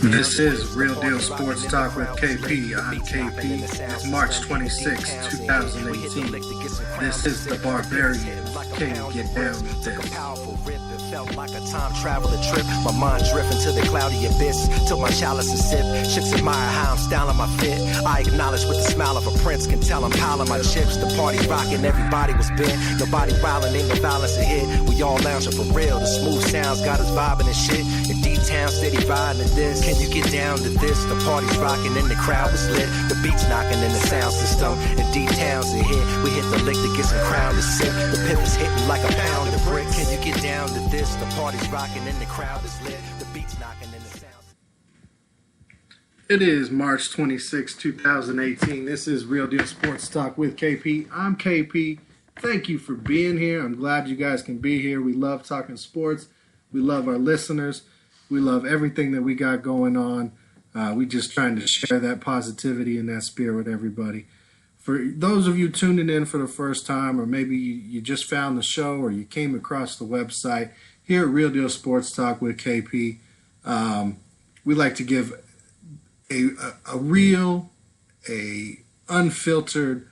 This is Real Deal Sports Talk with KP. I'm KP. It's March 26, 2018. This is the Barbarian. Can you get down with this? Felt like a time traveler trip. My mind drifting to the cloudy abyss. Till my chalice is sip. Chicks admire how I'm styling my fit. I acknowledge with the smile of a prince. Can tell I'm piling my chips. The party rocking, everybody was bent. Nobody wildin', ain't no violence a hit. We all lounging for real. The smooth sounds got us vibing and shit. In D-Town, steady riding to this. Can you get down to this? The party's rocking and the crowd was lit. The beats knocking in the sound system. In D-Town's a hit. We hit the lick to get some crown to sip. The pip is hitting like a pound of brick. Can you get down to this? The party's rocking and the crowd is lit. The beats knocking in the sound. It is March 26, 2018. This is Real Deal Sports Talk with KP. I'm KP. Thank you for being here. I'm glad you guys can be here. We love talking sports. We love our listeners. We love everything that we got going on. We just trying to share that positivity and that spirit with everybody. For those of you tuning in for the first time, or maybe you just found the show or you came across the website, here at Real Deal Sports Talk with KP, we like to give a real, unfiltered,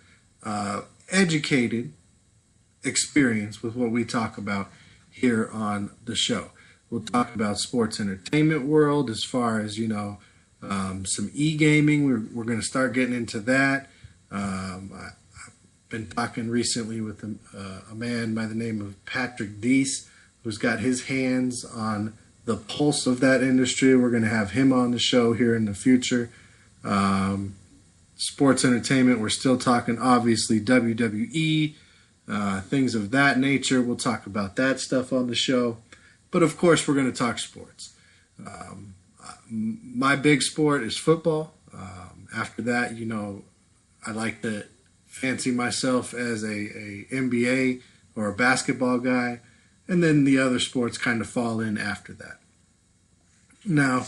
educated experience with what we talk about here on the show. We'll talk about sports entertainment world as far as, some e-gaming. We're going to start getting into that. I've been talking recently with a man by the name of Patrick Deese, who's got his hands on the pulse of that industry. We're going to have him on the show here in the future. Sports entertainment, we're still talking, obviously, WWE, things of that nature. We'll talk about that stuff on the show. But, of course, we're going to talk sports. My big sport is football. After that, I like to fancy myself as a NBA or a basketball guy. And then the other sports kind of fall in after that. Now,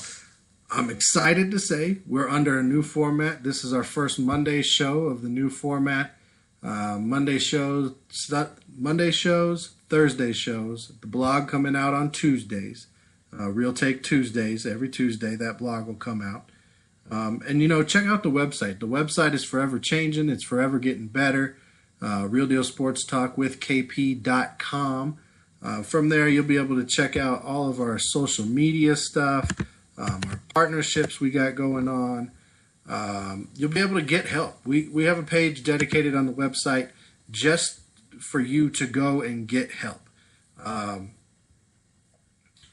I'm excited to say we're under a new format. This is our first Monday show of the new format. Monday shows, Thursday shows. The blog coming out on Tuesdays. Real Take Tuesdays. Every Tuesday that blog will come out. And check out the website. The website is forever changing. It's forever getting better. Real Deal Sports Talk with KP.com. From there, you'll be able to check out all of our social media stuff, our partnerships we got going on. You'll be able to get help. We have a page dedicated on the website just for you to go and get help.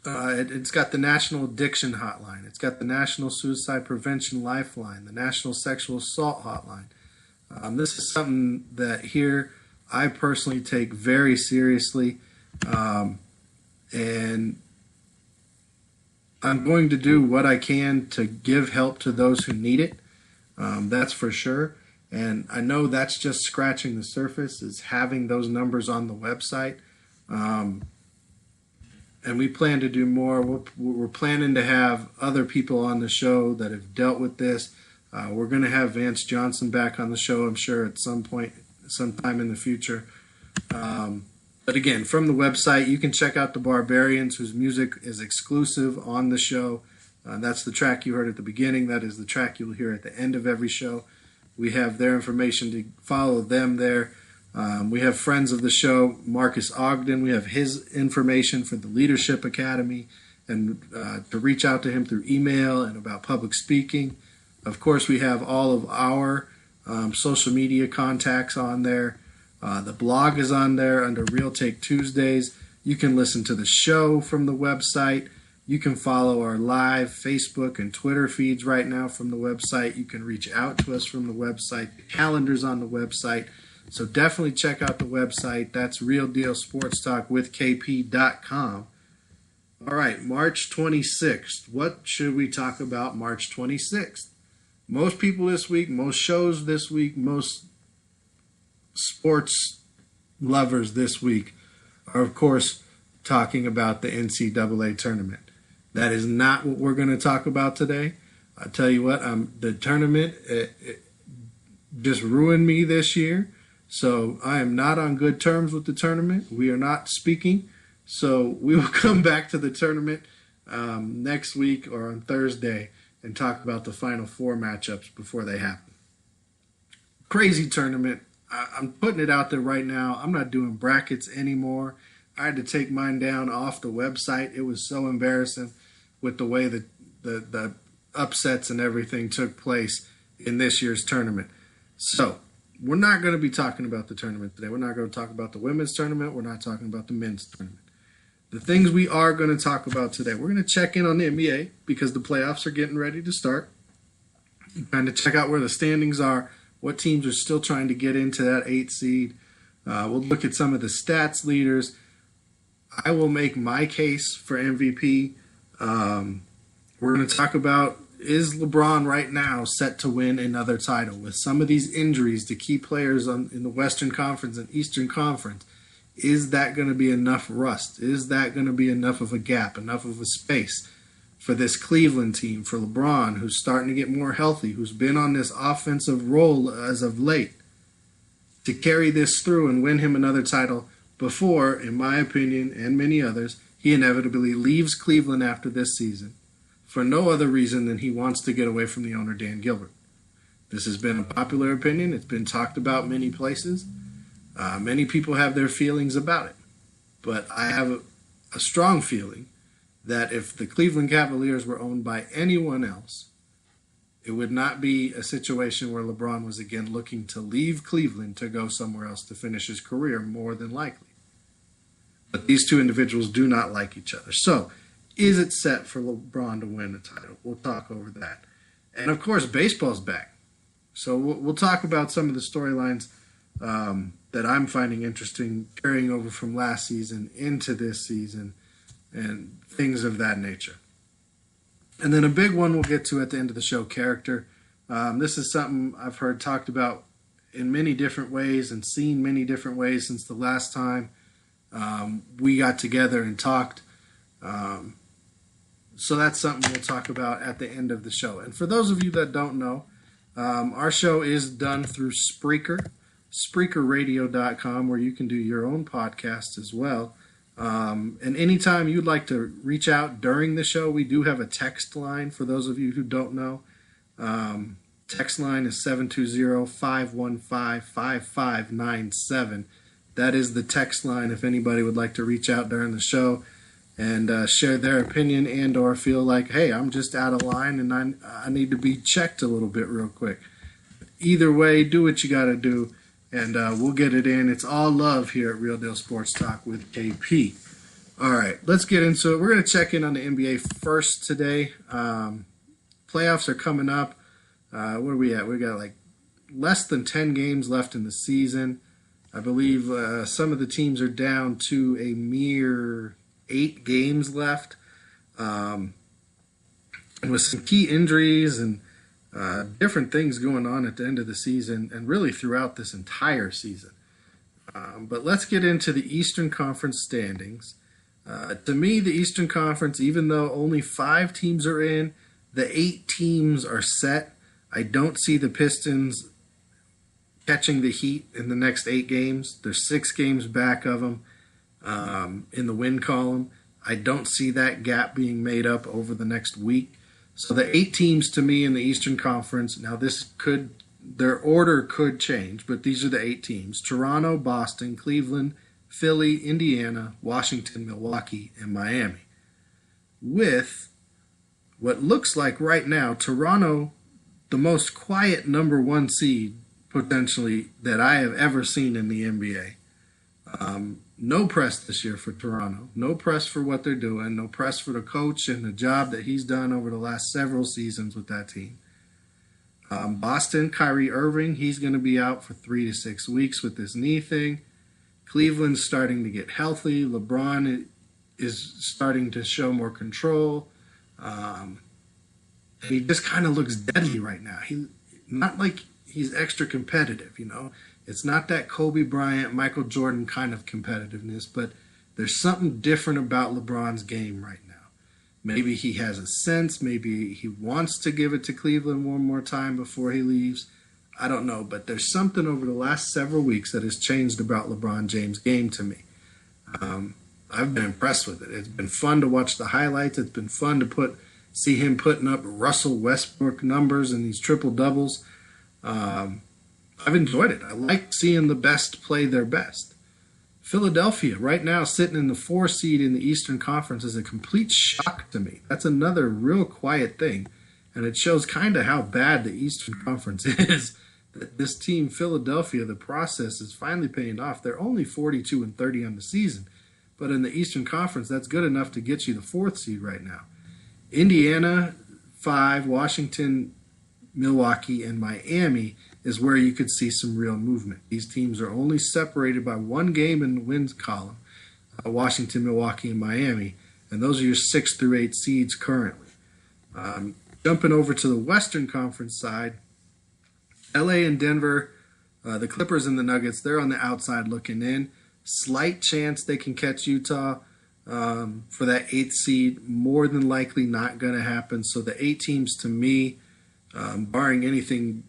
It's got the National Addiction Hotline. It's got the National Suicide Prevention Lifeline, the National Sexual Assault Hotline. This is something that here I personally take very seriously. And I'm going to do what I can to give help to those who need it. That's for sure. And I know that's just scratching the surface, is having those numbers on the website. And we plan to do more. We're planning to have other people on the show that have dealt with this. We're going to have Vance Johnson back on the show, I'm sure, at some point, sometime in the future. But again, from the website, you can check out the Barbarians, whose music is exclusive on the show. That's the track you heard at the beginning. That is the track you'll hear at the end of every show. We have their information to follow them there. We have friends of the show, Marcus Ogden. We have his information for the Leadership Academy and to reach out to him through email and about public speaking. Of course, we have all of our social media contacts on there. The blog is on there under Real Take Tuesdays. You can listen to the show from the website. You can follow our live Facebook and Twitter feeds right now from the website. You can reach out to us from the website. The calendar's on the website. So definitely check out the website. That's Real Deal Sports Talk with KP.com. All right, March 26th. What should we talk about March 26th? Most people this week, most shows this week, most sports lovers this week are, of course, talking about the NCAA tournament. That is not what we're going to talk about today. I tell you what, the tournament it just ruined me this year. So I am not on good terms with the tournament. We are not speaking. So we will come back to the tournament next week or on Thursday and talk about the Final Four matchups before they happen. Crazy tournament. I'm putting it out there right now. I'm not doing brackets anymore. I had to take mine down off the website. It was so embarrassing with the way that the upsets and everything took place in this year's tournament. So we're not going to be talking about the tournament today. We're not going to talk about the women's tournament. We're not talking about the men's tournament. The things we are going to talk about today, we're going to check in on the NBA because the playoffs are getting ready to start. Kind of check out where the standings are, what teams are still trying to get into that 8th seed. We'll look at some of the stats leaders. I will make my case for MVP. We're going to talk about, is LeBron right now set to win another title? With some of these injuries to key players in the Western Conference and Eastern Conference, is that going to be enough rust? Is that going to be enough of a gap, enough of a space for this Cleveland team, for LeBron, who's starting to get more healthy, who's been on this offensive role as of late, to carry this through and win him another title before, in my opinion and many others, he inevitably leaves Cleveland after this season for no other reason than he wants to get away from the owner, Dan Gilbert. This has been a popular opinion. It's been talked about many places. Many people have their feelings about it. But I have a strong feeling that if the Cleveland Cavaliers were owned by anyone else, it would not be a situation where LeBron was again looking to leave Cleveland to go somewhere else to finish his career, more than likely. But these two individuals do not like each other. So, is it set for LeBron to win a title? We'll talk over that. And of course, baseball's back. So we'll talk about some of the storylines that I'm finding interesting carrying over from last season into this season and things of that nature. And then a big one we'll get to at the end of the show, character. This is something I've heard talked about in many different ways and seen many different ways since the last time we got together and talked. So that's something we'll talk about at the end of the show. And for those of you that don't know, our show is done through Spreaker, SpreakerRadio.com, where you can do your own podcast as well. And anytime you'd like to reach out during the show, we do have a text line for those of you who don't know. Text line is 720-515-5597. That is the text line if anybody would like to reach out during the show and share their opinion and or feel like, hey, I'm just out of line and I need to be checked a little bit real quick. Either way, do what you got to do, and we'll get it in. It's all love here at Real Deal Sports Talk with KP. All right, let's get into it. We're going to check in on the NBA first today. Playoffs are coming up. What are we at? We got like less than 10 games left in the season. I believe some of the teams are down to a mere 8 games left. And with some key injuries and different things going on at the end of the season and really throughout this entire season. But let's get into the Eastern Conference standings. To me, the Eastern Conference, even though only 5 teams are in, the 8 teams are set. I don't see the Pistons catching the Heat in the next 8 games. There's 6 games back of them in the win column. I don't see that gap being made up over the next week. So the 8 teams to me in the Eastern Conference, now their order could change, but these are the 8 teams: Toronto, Boston, Cleveland, Philly, Indiana, Washington, Milwaukee, and Miami. With what looks like right now, Toronto, the most quiet number 1 seed potentially that I have ever seen in the NBA. No press this year for Toronto. No press for what they're doing. No press for the coach and the job that he's done over the last several seasons with that team. Boston, Kyrie Irving, he's going to be out for 3 to 6 weeks with this knee thing. Cleveland's starting to get healthy. LeBron is starting to show more control. He just kind of looks deadly right now. Not like he's extra competitive, you know. It's not that Kobe Bryant, Michael Jordan kind of competitiveness, but there's something different about LeBron's game right now. Maybe he has a sense. Maybe he wants to give it to Cleveland one more time before he leaves. I don't know, but there's something over the last several weeks that has changed about LeBron James' game to me. I've been impressed with it. It's been fun to watch the highlights. It's been fun to see him putting up Russell Westbrook numbers and these triple doubles. I've enjoyed it. I like seeing the best play their best. Philadelphia right now sitting in the 4 seed in the Eastern Conference is a complete shock to me. That's another real quiet thing, and it shows kind of how bad the Eastern Conference is. That this team, Philadelphia, the process is finally paying off. They're only 42-30 on the season, but in the Eastern Conference, that's good enough to get you the 4th seed right now. Indiana, 5, Washington, Milwaukee, and Miami is where you could see some real movement. These teams are only separated by 1 game in the wins column, Washington, Milwaukee, and Miami, and those are your 6 through 8 seeds currently. Jumping over to the Western Conference side, LA and Denver, the Clippers and the Nuggets, they're on the outside looking in. Slight chance they can catch Utah for that 8th seed. More than likely not going to happen. So the 8 teams to me, barring anything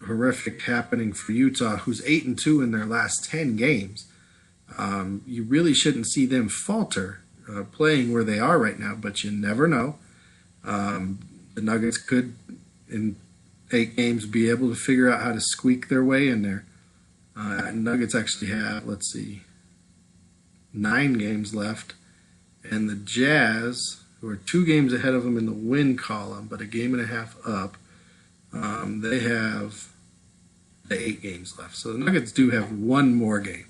horrific happening for Utah, who's 8-2 in their last 10 games, you really shouldn't see them falter playing where they are right now, but you never know. The Nuggets could, in 8 games, be able to figure out how to squeak their way in there. Nuggets actually have, 9 games left, and the Jazz, who are 2 games ahead of them in the win column, but a game and a half up, they have 8 games left. So the Nuggets do have 1 more game.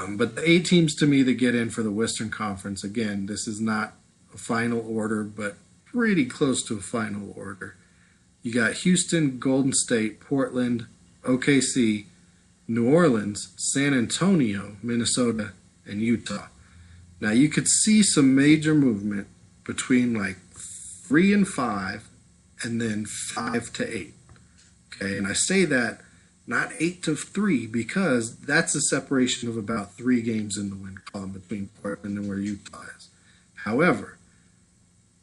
But the 8 teams to me that get in for the Western Conference, again, this is not a final order, but pretty close to a final order. You got Houston, Golden State, Portland, OKC, New Orleans, San Antonio, Minnesota, and Utah. Now you could see some major movement between 3 and 5 and then 5 to 8. Okay, and I say that not 8 to 3 because that's a separation of about 3 games in the win column between Portland and where Utah is. However,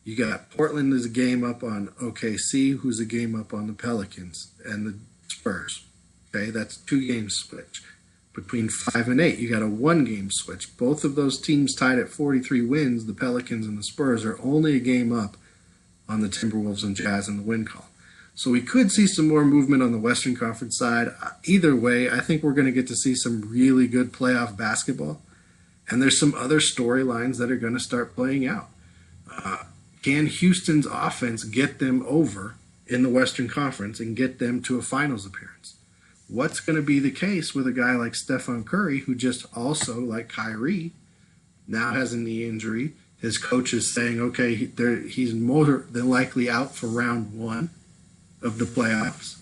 you got Portland is a game up on OKC, who's a game up on the Pelicans and the Spurs. Okay, that's 2 games switch. Between 5 and 8, you got a 1-game switch. Both of those teams tied at 43 wins, the Pelicans and the Spurs, are only a game up on the Timberwolves and Jazz in the win column. So we could see some more movement on the Western Conference side. Either way, I think we're going to get to see some really good playoff basketball. And there's some other storylines that are going to start playing out. Can Houston's offense get them over in the Western Conference and get them to a finals appearance? What's going to be the case with a guy like Stephen Curry, who just also, like Kyrie, now has a knee injury? His coach is saying, okay, he's more than likely out for round 1 of the playoffs.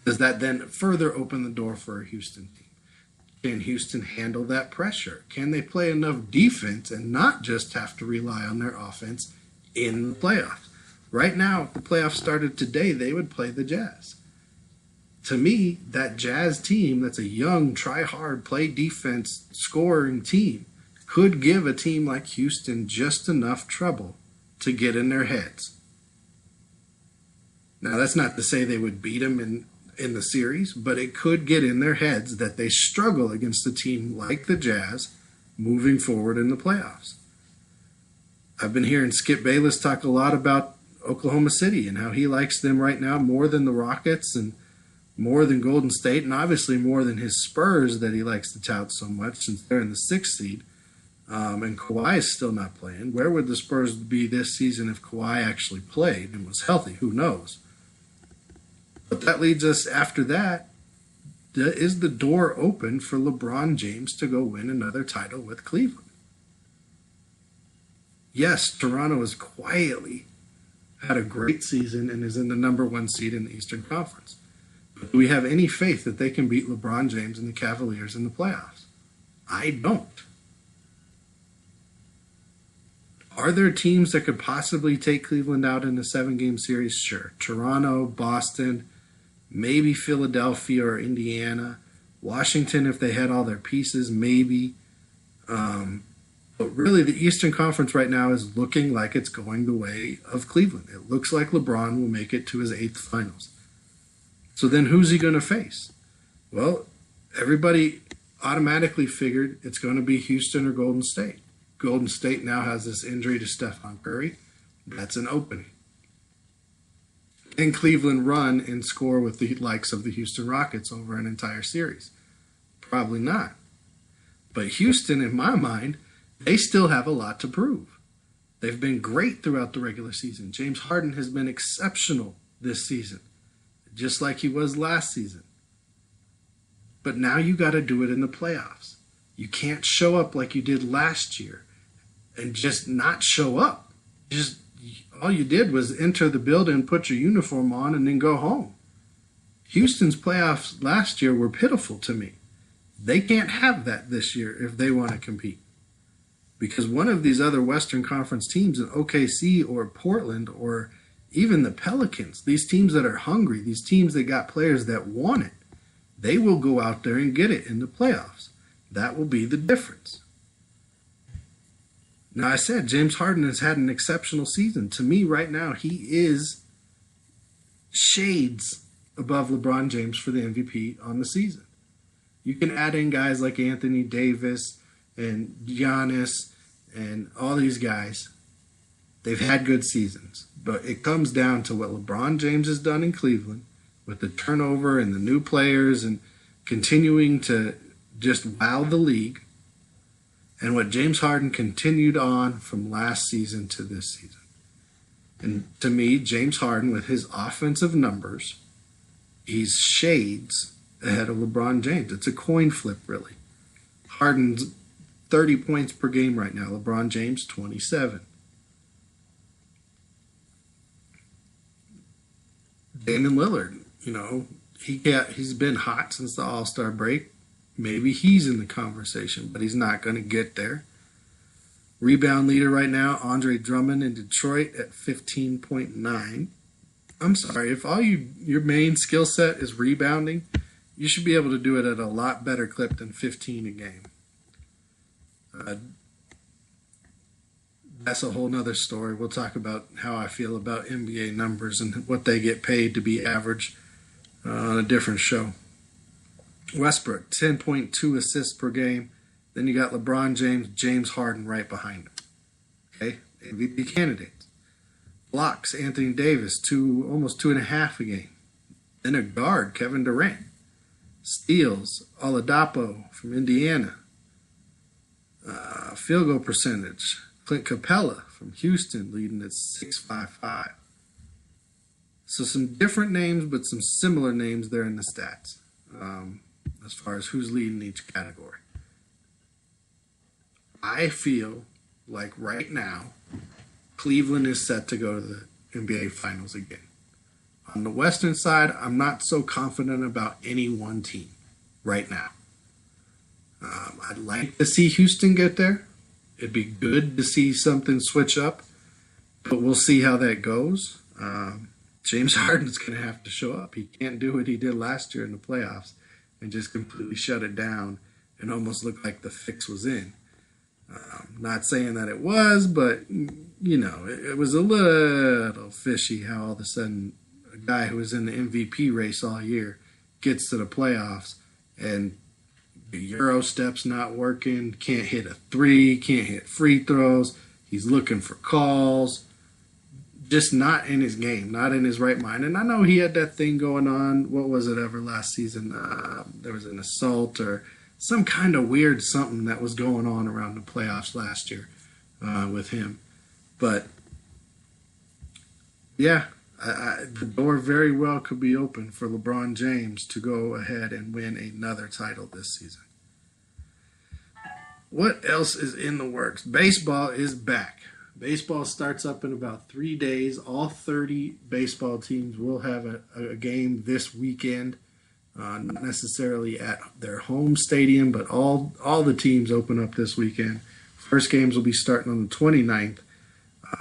Does that then further open the door for a Houston team? Can Houston handle that pressure? Can they play enough defense and not just have to rely on their offense in the playoffs? Right now, if the playoffs started today, they would play the Jazz. To me, that Jazz team that's a young, try-hard, play-defense, scoring team could give a team like Houston just enough trouble to get in their heads. Now, that's not to say they would beat them in the series, but it could get in their heads that they struggle against a team like the Jazz moving forward in the playoffs. I've been hearing Skip Bayless talk a lot about Oklahoma City and how he likes them right now more than the Rockets and more than Golden State, and obviously more than his Spurs that he likes to tout so much since they're in the 6th seed. And Kawhi is still not playing. Where would the Spurs be this season if Kawhi actually played and was healthy? Who knows? But that leads us after that. Is the door open for LeBron James to go win another title with Cleveland? Yes, Toronto has quietly had a great season and is in the number 1 seed in the Eastern Conference. But do we have any faith that they can beat LeBron James and the Cavaliers in the playoffs? I don't. Are there teams that could possibly take Cleveland out in a 7-game series? Sure. Toronto, Boston, maybe Philadelphia or Indiana. Washington, if they had all their pieces, maybe. But really, the Eastern Conference right now is looking like it's going the way of Cleveland. It looks like LeBron will make it to his 8th finals. So then who's he going to face? Well, everybody automatically figured it's going to be Houston or Golden State. Golden State now has this injury to Stephon Curry. That's an opening. And Cleveland run and score with the likes of the Houston Rockets over an entire series? Probably not. But Houston, in my mind, they still have a lot to prove. They've been great throughout the regular season. James Harden has been exceptional this season, just like he was last season. But now you got to do it in the playoffs. You can't show up like you did last year and just not show up. Just all you did was enter the building, put your uniform on, and then go home. Houston's playoffs last year were pitiful to me. They can't have that this year if they want to compete. Because one of these other Western Conference teams in OKC or Portland or even the Pelicans, these teams that are hungry, these teams that got players that want it, they will go out there and get it in the playoffs. That will be the difference. Now, I said James Harden has had an exceptional season. To me, right now, he is shades above LeBron James for the MVP on the season. You can add in guys like Anthony Davis and Giannis and all these guys. They've had good seasons. But it comes down to what LeBron James has done in Cleveland with the turnover and the new players and continuing to just wow the league, and what James Harden continued on from last season to this season. And to me, James Harden, with his offensive numbers, he's shades ahead of LeBron James. It's a coin flip, really. Harden's 30 points per game right now. LeBron James, 27. Damian Lillard, he's been hot since the All-Star break. Maybe he's in the conversation, but he's not going to get there. Rebound leader right now, Andre Drummond in Detroit at 15.9. I'm sorry, if all your main skill set is rebounding, you should be able to do it at a lot better clip than 15 a game. That's a whole nother story. We'll talk about how I feel about NBA numbers and what they get paid to be average on a different show. Westbrook, 10.2 assists per game. Then you got LeBron James, James Harden right behind him. Okay, MVP candidates. Blocks, Anthony Davis, almost 2.5 a game. Then a guard, Kevin Durant. Steals, Oladapo from Indiana. Field goal percentage, Clint Capella from Houston leading at 6.55. So some different names, but some similar names there in the stats as far as who's leading each category. I feel like right now, Cleveland is set to go to the NBA Finals again. On the Western side, I'm not so confident about any one team right now. I'd like to see Houston get there. It'd be good to see something switch up, but we'll see how that goes. James Harden's going to have to show up. He can't do what he did last year in the playoffs and just completely shut it down and almost look like the fix was in. Not saying that it was, but, it was a little fishy how all of a sudden a guy who was in the MVP race all year gets to the playoffs and the Euro step's not working, can't hit a three, can't hit free throws. He's looking for calls. Just not in his game, not in his right mind. And I know he had that thing going on. What was it ever last season? There was an assault or some kind of weird something that was going on around the playoffs last year with him. But, yeah, the door very well could be open for LeBron James to go ahead and win another title this season. What else is in the works? Baseball is back. Baseball starts up in about 3 days. All 30 baseball teams will have a game this weekend. Not necessarily at their home stadium, but all the teams open up this weekend. First games will be starting on the 29th.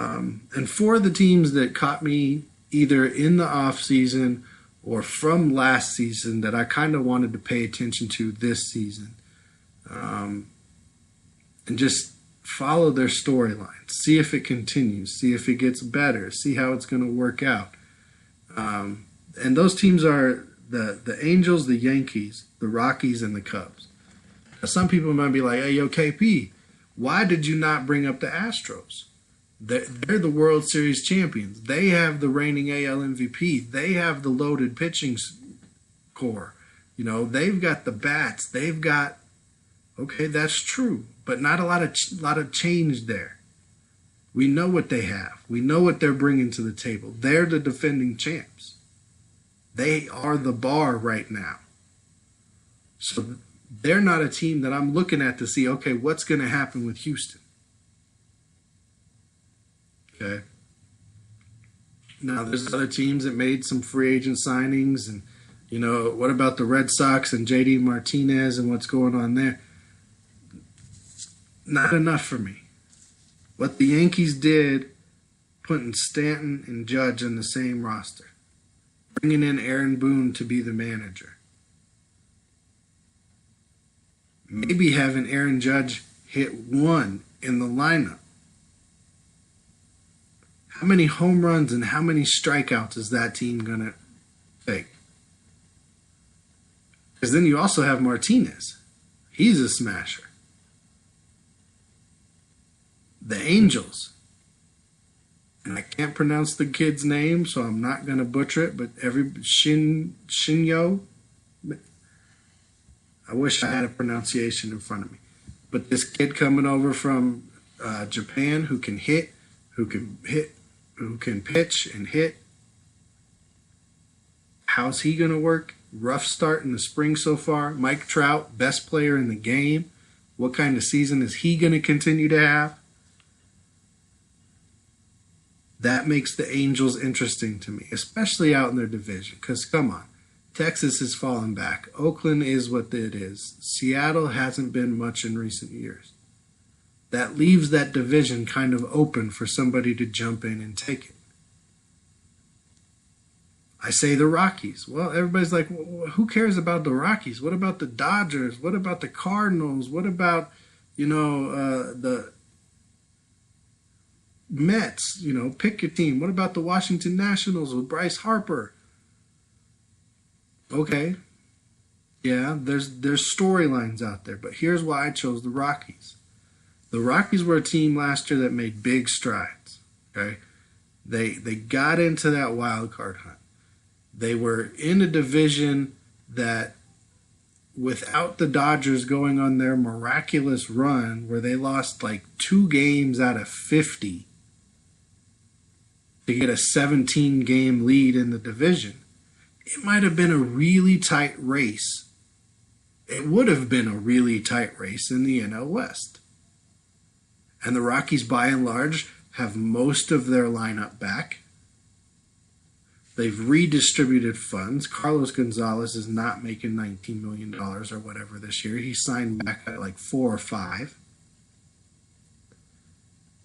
And for the teams that caught me either in the off season or from last season that I kind of wanted to pay attention to this season, and just follow their storyline, see if it continues, see if it gets better, see how it's going to work out. And those teams are the Angels, the Yankees, the Rockies, and the Cubs. Some people might be like, hey, yo, KP, why did you not bring up the Astros? They're the World Series champions. They have the reigning AL MVP. They have the loaded pitching core. You know, they've got the bats. They've got, okay, that's true, but not a lot of change there. We know what they have. We know what they're bringing to the table. They're the defending champs. They are the bar right now. So they're not a team that I'm looking at to see, okay, what's going to happen with Houston? Okay. Now, there's other teams that made some free agent signings. And, you know, what about the Red Sox and JD Martinez and what's going on there? Not enough for me. What the Yankees did, putting Stanton and Judge on the same roster, bringing in Aaron Boone to be the manager, maybe having Aaron Judge hit one in the lineup. How many home runs and how many strikeouts is that team going to take? Because then you also have Martinez. He's a smasher. The Angels. And I can't pronounce the kid's name, so I'm not going to butcher it, but Shinyo. I wish I had a pronunciation in front of me. But this kid coming over from Japan who can pitch and hit. How's he going to work? Rough start in the spring so far. Mike Trout, best player in the game. What kind of season is he going to continue to have? That makes the Angels interesting to me, especially out in their division. Because, come on, Texas has fallen back. Oakland is what it is. Seattle hasn't been much in recent years. That leaves that division kind of open for somebody to jump in and take it. I say the Rockies. Well, everybody's like, well, who cares about the Rockies? What about the Dodgers? What about the Cardinals? What about, the Mets? Pick your team. What about the Washington Nationals with Bryce Harper? Okay. Yeah, there's storylines out there, but here's why I chose the Rockies. The Rockies were a team last year that made big strides. Okay, they got into that wild card hunt. They were in a division that, without the Dodgers going on their miraculous run where they lost like 2 games out of 50 to get a 17-game lead in the division, it might have been a really tight race. It would have been a really tight race in the NL West. And the Rockies, by and large, have most of their lineup back. They've redistributed funds. Carlos Gonzalez is not making $19 million or whatever this year. He signed back at like 4 or 5.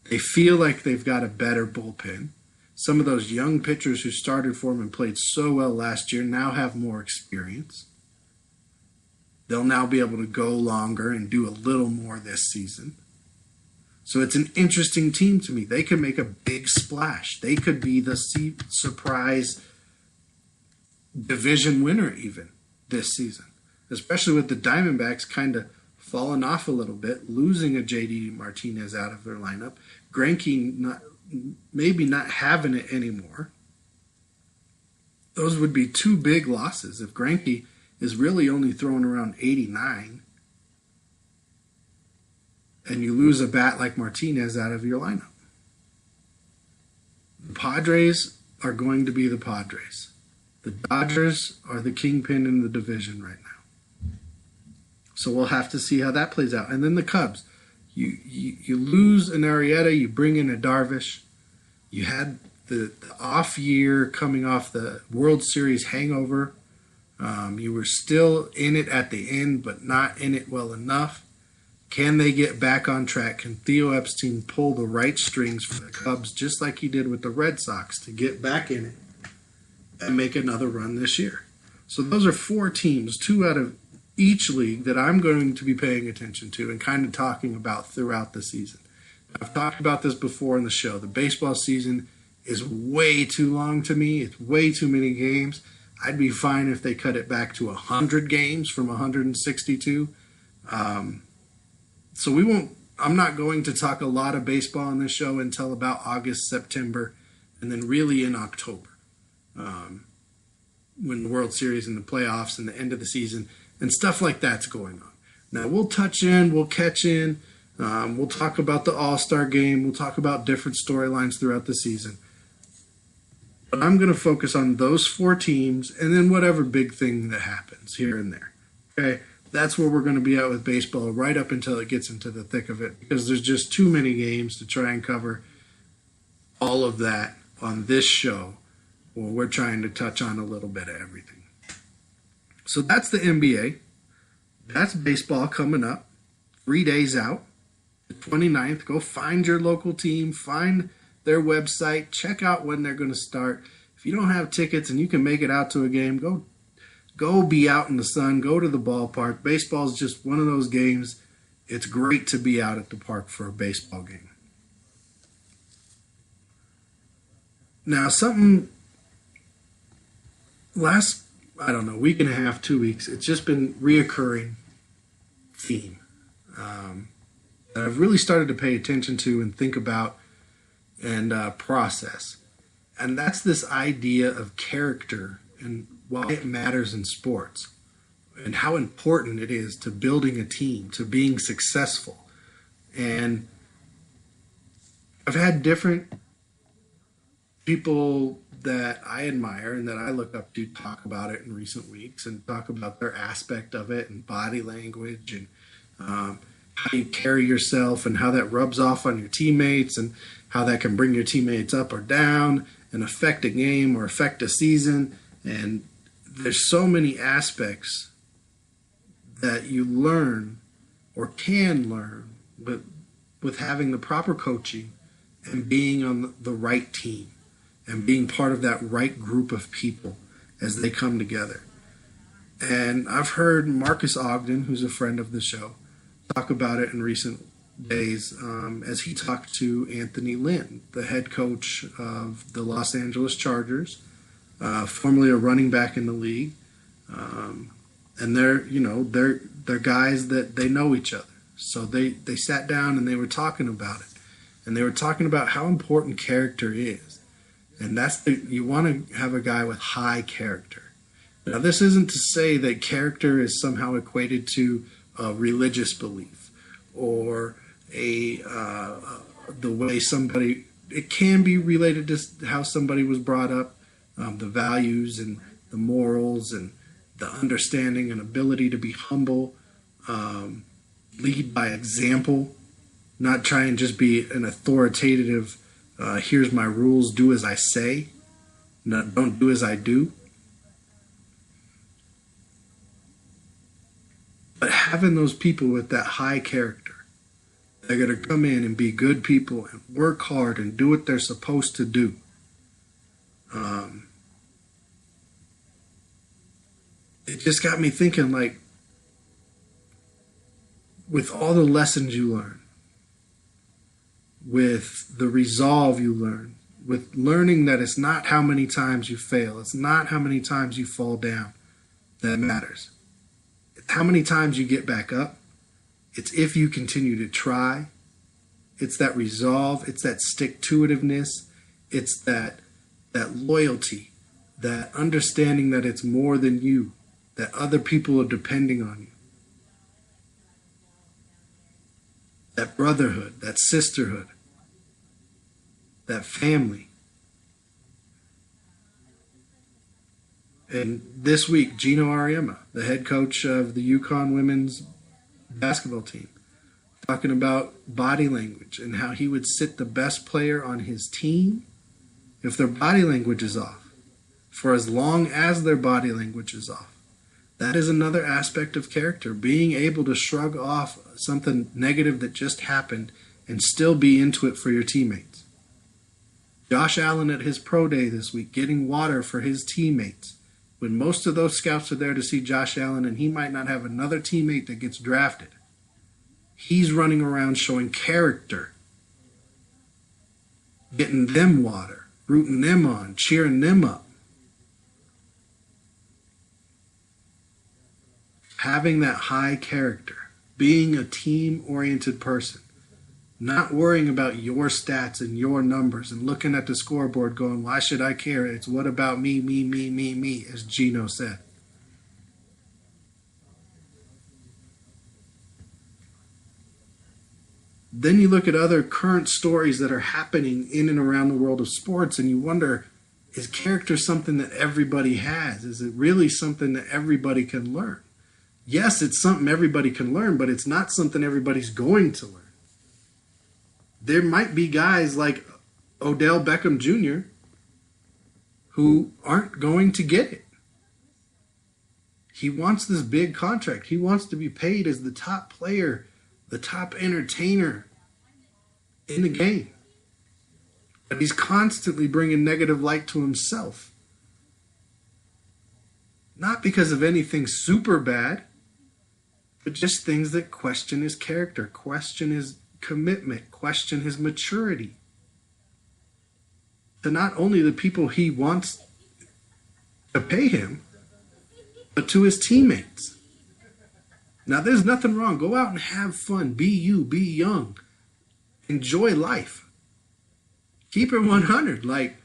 They feel like they've got a better bullpen. Some of those young pitchers who started for them and played so well last year now have more experience. They'll now be able to go longer and do a little more this season. So it's an interesting team to me. They could make a big splash. They could be the surprise division winner even this season, especially with the Diamondbacks kind of falling off a little bit, losing a JD Martinez out of their lineup, Greinke maybe not having it anymore. Those would be 2 big losses if Greinke is really only throwing around 89 and you lose a bat like Martinez out of your lineup. The Padres are going to be the Padres. The Dodgers are the kingpin in the division right now. So we'll have to see how that plays out. And then the Cubs. You lose an Arrieta, you bring in a Darvish. You had the off year coming off the World Series hangover. You were still in it at the end, but not in it well enough. Can they get back on track? Can Theo Epstein pull the right strings for the Cubs, just like he did with the Red Sox, to get back in it and make another run this year? So those are 4 teams, 2 out of each league, that I'm going to be paying attention to and kind of talking about throughout the season. I've talked about this before in the show. The baseball season is way too long to me. It's way too many games. I'd be fine if they cut it back to 100 games from 162. So I'm not going to talk a lot of baseball on this show until about August, September, and then really in October, when the World Series and the playoffs and the end of the season and stuff like that's going on. Now we'll catch in, we'll talk about the All-Star game, we'll talk about different storylines throughout the season. But I'm going to focus on those 4 teams and then whatever big thing that happens here and there. Okay? That's where we're going to be at with baseball right up until it gets into the thick of it, because there's just too many games to try and cover all of that on this show. Well, we're trying to touch on a little bit of everything. So that's the NBA. That's baseball coming up. 3 days out. The 29th. Go find your local team. Find their website. Check out when they're going to start. If you don't have tickets and you can make it out to a game, go be out in the sun. Go to the ballpark. Baseball is just one of those games. It's great to be out at the park for a baseball game. Now, last, week and a half, 2 weeks, it's just been reoccurring theme that I've really started to pay attention to and think about and process. And that's this idea of character and why it matters in sports and how important it is to building a team, to being successful. And I've had different people that I admire and that I look up to talk about it in recent weeks and talk about their aspect of it and body language and how you carry yourself and how that rubs off on your teammates and how that can bring your teammates up or down and affect a game or affect a season. And there's so many aspects that you learn or can learn with having the proper coaching and being on the right team and being part of that right group of people as they come together. And I've heard Marcus Ogden, who's a friend of the show, talk about it in recent days as he talked to Anthony Lynn, the head coach of the Los Angeles Chargers, formerly a running back in the league. And they're guys that they know each other. So they sat down and they were talking about it. And they were talking about how important character is. And you want to have a guy with high character. Now, this isn't to say that character is somehow equated to a religious belief or the way somebody, it can be related to how somebody was brought up, the values and the morals and the understanding and ability to be humble, lead by example, not try and just be an authoritative, here's my rules, do as I say, don't do as I do. But having those people with that high character, they're going to come in and be good people and work hard and do what they're supposed to do. It just got me thinking, like, with all the lessons you learn, with the resolve you learn, with learning that it's not how many times you fail, it's not how many times you fall down that matters. It's how many times you get back up. It's if you continue to try. It's that resolve. It's that stick-to-itiveness. It's that loyalty, that understanding that it's more than you, that other people are depending on you. That brotherhood, that sisterhood, that family. And this week, Gino Ariema, the head coach of the UConn women's basketball team, talking about body language and how he would sit the best player on his team if their body language is off, for as long as their body language is off. That is another aspect of character, being able to shrug off something negative that just happened and still be into it for your teammates. Josh Allen at his pro day this week, getting water for his teammates. When most of those scouts are there to see Josh Allen and he might not have another teammate that gets drafted, he's running around showing character, getting them water, rooting them on, cheering them up. Having that high character being a team-oriented person, not worrying about your stats and your numbers and looking at the scoreboard going, why should I care? It's what about me, me, me, me, me, as Gino said. Then you look at other current stories that are happening in and around the world of sports, and you wonder, is character something that everybody has? Is it really something that everybody can learn? Yes, it's something everybody can learn, but it's not something everybody's going to learn. There might be guys like Odell Beckham Jr. who aren't going to get it. He wants this big contract. He wants to be paid as the top player, the top entertainer in the game. But he's constantly bringing negative light to himself. Not because of anything super bad, but just things that question his character, question his commitment, question his maturity. To not only the people he wants to pay him, but to his teammates. Now, there's nothing wrong. Go out and have fun. Be you. Be young. Enjoy life. Keep it 100. Like,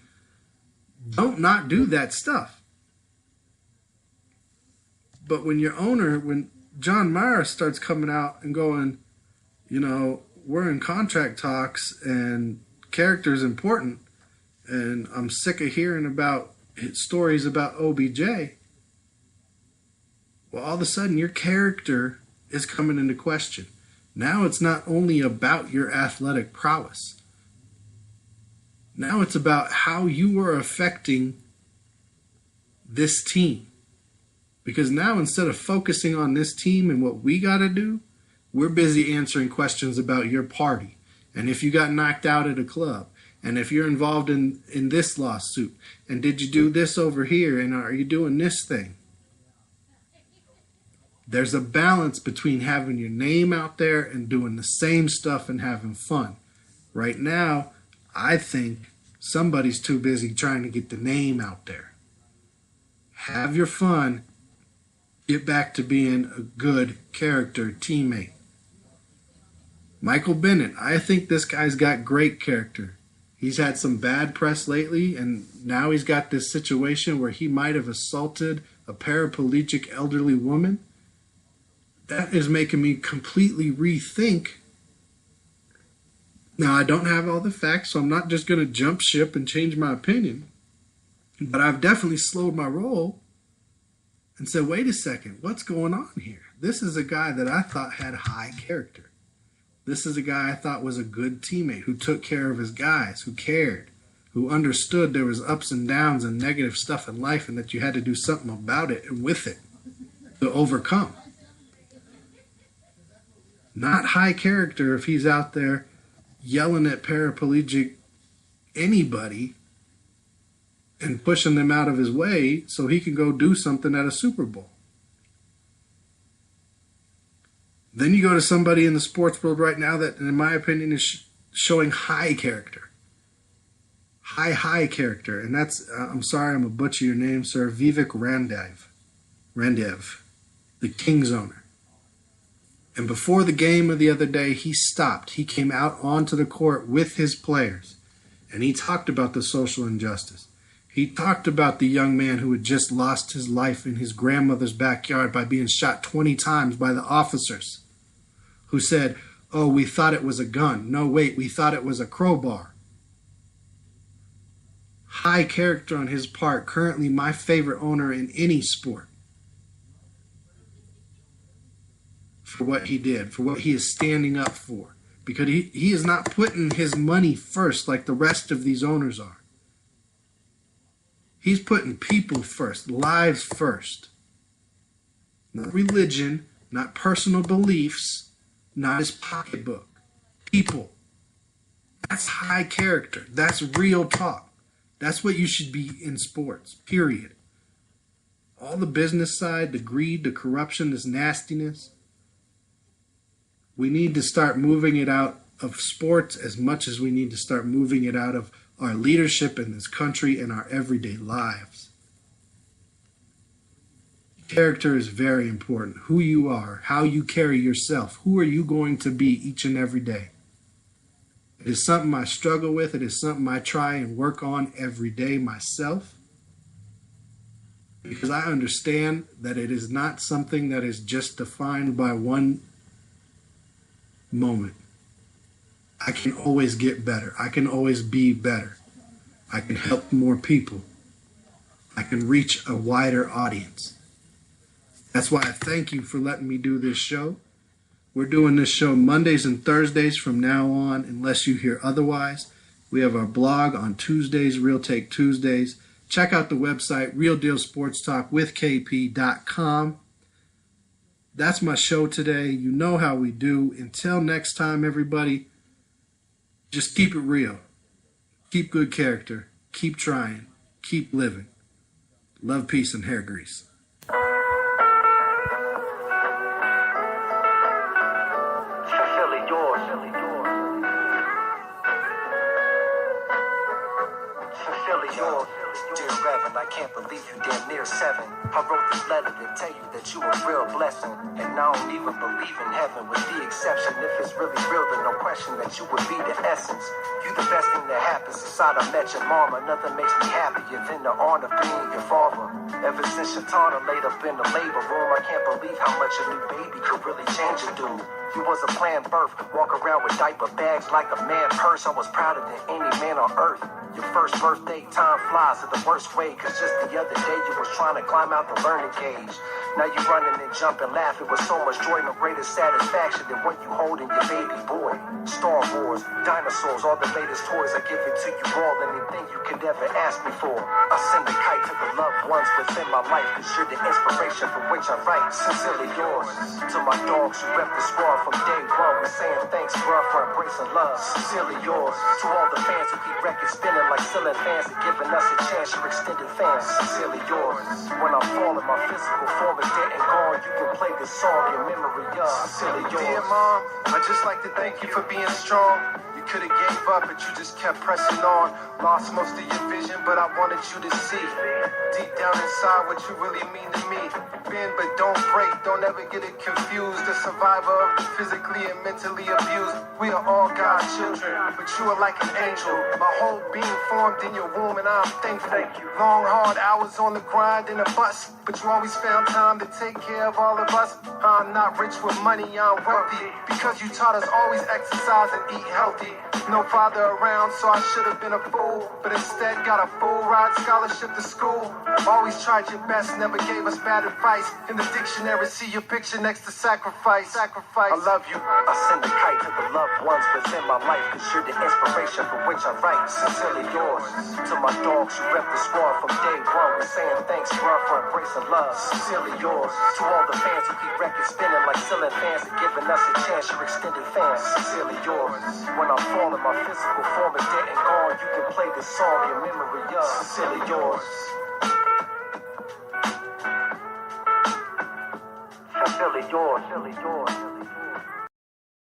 don't not do that stuff. But when your owner, when John Mara starts coming out and going, you know, we're in contract talks and character's important, and I'm sick of hearing about stories about OBJ, well, all of a sudden your character is coming into question. Now it's not only about your athletic prowess. Now it's about how you are affecting this team. Because now instead of focusing on this team and what we got to do, we're busy answering questions about your party. And if you got knocked out at a club. And if you're involved in this lawsuit. And did you do this over here? And are you doing this thing? There's a balance between having your name out there and doing the same stuff and having fun. Right now, I think somebody's too busy trying to get the name out there. Have your fun. Get back to being a good character teammate. Michael Bennett, I think this guy's got great character. He's had some bad press lately, and now he's got this situation where he might have assaulted a paraplegic elderly woman. That is making me completely rethink. Now, I don't have all the facts, so I'm not just going to jump ship and change my opinion. But I've definitely slowed my roll and said, wait a second, what's going on here? This is a guy that I thought had high character. This is a guy I thought was a good teammate, who took care of his guys, who cared, who understood there was ups and downs and negative stuff in life and that you had to do something about it and with it to overcome. Not high character if he's out there yelling at paraplegic anybody and pushing them out of his way so he can go do something at a Super Bowl. Then you go to somebody in the sports world right now that, in my opinion, is showing high character. High character. And that's, I'm sorry, I'm going to butcher your name, sir, Vivek Randev, the Kings owner. And before the game of the other day, he stopped. He came out onto the court with his players, and he talked about the social injustice. He talked about the young man who had just lost his life in his grandmother's backyard by being shot 20 times by the officers, who said, oh, we thought it was a gun. No, wait, we thought it was a crowbar. High character on his part, currently my favorite owner in any sport. For what he did, for what he is standing up for. Because he is not putting his money first like the rest of these owners are. He's putting people first, lives first. Not religion, not personal beliefs, not his pocketbook. People. That's high character. That's real talk. That's what you should be in sports, period. All the business side, the greed, the corruption, this nastiness, we need to start moving it out of sports as much as we need to start moving it out of our leadership in this country and our everyday lives. You Character is very important. Who you are, how you carry yourself, who are you going to be each and every day? It is something I struggle with. It is something I try and work on every day myself, because I understand that it is not something that is just defined by one moment. I can always get better. I can always be better. I can help more people. I can reach a wider audience. That's why I thank you for letting me do this show. We're doing this show Mondays and Thursdays from now on, unless you hear otherwise. We have our blog on Tuesdays, Real Take Tuesdays. Check out the website, realdealsportstalkwithkp.com. That's my show today. You know how we do. Until next time, everybody, just keep it real. Keep good character. Keep trying. Keep living. Love, peace, and hair grease. Dear Reverend, I can't believe you damn near 7. I wrote this letter to tell you that you a real blessing. And I don't even believe in heaven, with the exception. If it's really real, then no question that you would be the essence. You the best thing that happens inside I met your mama. Nothing makes me happier than the honor of being your father. Ever since Shatana laid up in the labor room, I can't believe how much a new baby could really change a dude. You was a planned birth, walk around with diaper bags like a man purse. I was prouder than any man on earth. Your first birthday, time flies in the worst way, cause just the other day you was trying to climb out the learning cage. Now you running and jumping, laughing with so much joy, no greater satisfaction than when you holding your baby boy. Star Wars, dinosaurs, all the latest toys, I give it to you all, anything you could ever ask me for. I send a kite to the loved ones within my life, cause you're the inspiration for which I write. Sincerely yours. To my dogs who rep the squad from day one, we're saying thanks, bro, for embracing love. Sincerely yours. To all the fans who keep records spinning like ceiling fans and giving us a chance, your extended fans. Sincerely yours. When I'm falling, my physical form is dead and gone, you can play this song in memory of. Sincerely yours. Dear Mom, I'd just like to thank you for being strong. You could have gave up, but you just kept pressing on. Lost most of your vision, but I wanted you to see deep down inside what you really mean to me. Bend but don't break, don't ever get it confused. The survivor of the physically and mentally abused. We are all God's children, but you are like an angel. My whole being formed in your womb, and I'm thankful. Long, hard hours on the grind in a bus, but you always found time to take care of all of us. I'm not rich with money, I'm wealthy, because you taught us always exercise and eat healthy. No father around, so I should have been a fool, but instead got a full ride scholarship to school. Always tried your best, never gave us bad advice. In the dictionary, see your picture next to sacrifice. I love you. I send a kite to the loved ones within my life, cause you're the inspiration for which I write. Sincerely yours. To my dogs who rep the squad from day one, we're saying thanks, bro, for embracing love. Sincerely yours. To all the fans who keep records spinning like ceiling fans and giving us a chance, your extended fans. Sincerely yours. When I'm falling, my physical form is dead and gone, you can play this song in memory of. Sincerely yours. Sincerely yours. Sincerely yours.